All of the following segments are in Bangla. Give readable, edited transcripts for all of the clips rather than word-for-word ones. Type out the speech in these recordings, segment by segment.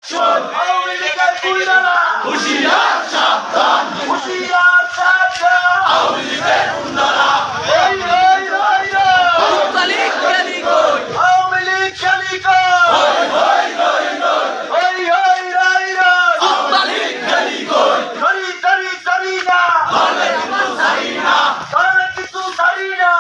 আওয়ামী লীগের গুন্ডারা হুঁশিয়ার সাবধান, হুঁশিয়ার সাবধান, আওয়ামী লীগের গুন্ডারা এই আওয়ামী লীগ খেলি কই, আওয়ামী লীগ খেলি কই, আওয়ামী লীগ খেলি কই, ধরি না ধরলে কিছু ছাড়ি না, ধরলে কিছু ছাড়ি না,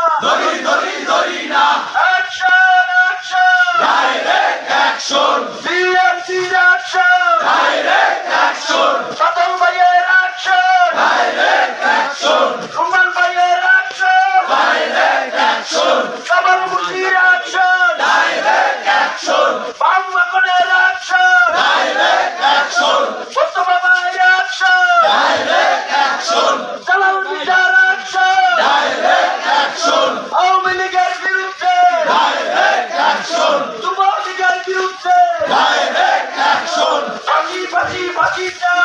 ধরি না, অ্যাকশন অ্যাকশন, ডাইরেক্ট অ্যাকশন, বিএনপির অ্যাকশন, ডাইরেক্ট অ্যাকশন, সাদম ভাইয়ের অ্যাকশন, ডাইরেক্ট অ্যাকশন, রুমান ভাইয়ের action, direct action, Kamal মুশির action, direct action, বাংলাদেশের অ্যাকশন, ডাইরেক্ট অ্যাকশন, মোস্তফা ভাইয়ের অ্যাকশন, ডাইরেক্ট অ্যাকশন, জালাল মির্জার অ্যাকশন, ডাইরেক্ট অ্যাকশন, আওয়ামী লীগের বিরুদ্ধে, ডাইরেক্ট অ্যাকশন, যুব লীগের বিরুদ্ধে, ডাইরেক্ট অ্যাকশন, ফাঁসি ফাঁসি ফাঁসি চাই,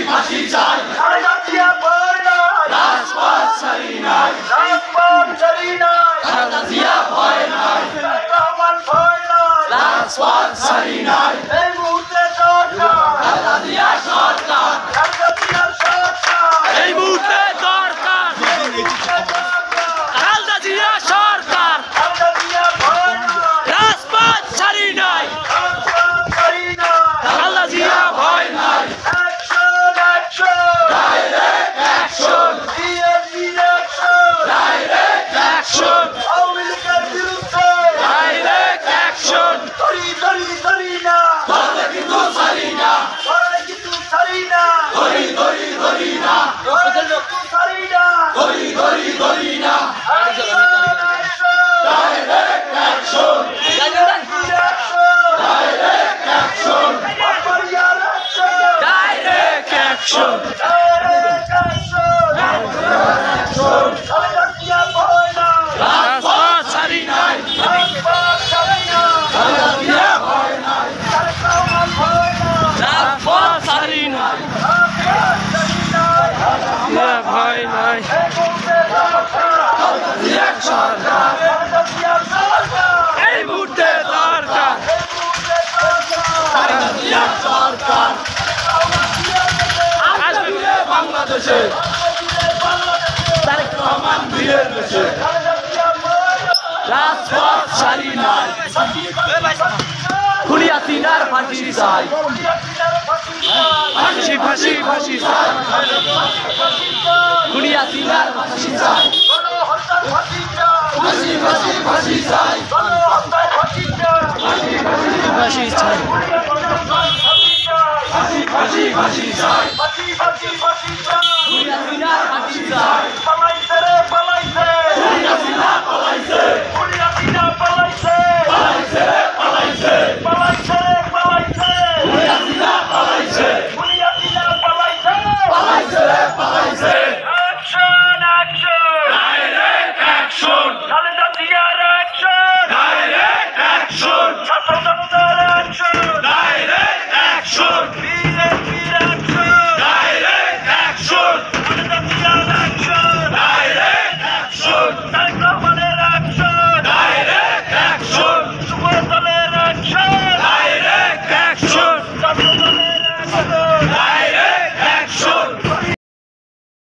ফাঁসি চাই, খালেদা জিয়া ভয় নাই, রাজপথ ছাড়ি নাই, রাজপথ ছাড়ি নাই, খালেদা জিয়া ভয় নাই, রহমান ভয় নাই, রাজপথ ছাড়ি নাই, এই মুহূর্তে সরকার, খালেদা জিয়া সরকার, খালেদা জিয়া সরকার, এই মুহূর্তে দরকার খালেদা জিয়া সরকার, খালেদা জিয়া ভয় নাই, রাজপথ ছাড়ি নাই, রাজপথ ছাড়ি নাই, খালেদা জিয়া ভয় নাই, অ্যাকশন অ্যাকশন, ডাইরেক্ট অ্যাকশন, বিএনপির অ্যাকশন, ডাইরেক্ট অ্যাকশন, আওয়ামী লীগের বিরুদ্ধে, ডাইরেক্ট অ্যাকশন, ধরি না, ধরলে কিন্তু ছাড়ি না, ধরলে কিন্তু ছাড়ি না, ধরি না, ধরলে কিন্তু ছাড়ি না, ধরি না, অ্যাকশন অ্যাকশন, ডাইরেক্ট অ্যাকশন, বিএনপির অ্যাকশন, ডাইরেক্ট অ্যাকশন, বারবারিয়ার action, direct action, direct action, Khaleda Zia ভয় নাই, রাজপথ ছাড়ি নাই, রাজপথ ছাড়ি নাই, খালেদা জিয়া ভয় নাই, তারেক রহমান ভয় নাই, রাজপথ ছাড়ি নাই, রাজপথ ছাড়ি নাই, ভয় নাই, এই মুহূর্তে সরকার, জিয়া সরকার, খালেদা জিয়া সরকার, এই মুহূর্তে দরকার এই মুহূর্তে সরকার, জিয়া সরকার, আসবে বাংলাদেশে তারেক রহমান বীরের দেশে, রাজপথ ছাড়ি নাই, খুলিয়া সিনার ফাঁসি চাই, ফাঁসি ফাঁসি ফাঁসি চাই, খুলিয়া সিনার ফাঁসি চাই, ফাঁসি ফাঁসি ফাঁসি চাই, ফাঁসি চাই, ফাঁসি ফাঁসি চাই, খুলিয়া সিনার ফাঁসি চাই, পালাইছে রে পালাইছে, খুলিয়া সিনা পলাইছে, খুলিয়া সিনা পালাইছে, পালাইছে রে পালাইছে, পালাইছে রে পালাইছে, খুলিয়া সিনা পলাইছে, খুলিয়া সিনা পালাইছে, পালাইছে রে পালাইছে, অ্যাকশন অ্যাকশন, ডাইরেক্ট অ্যাকশন,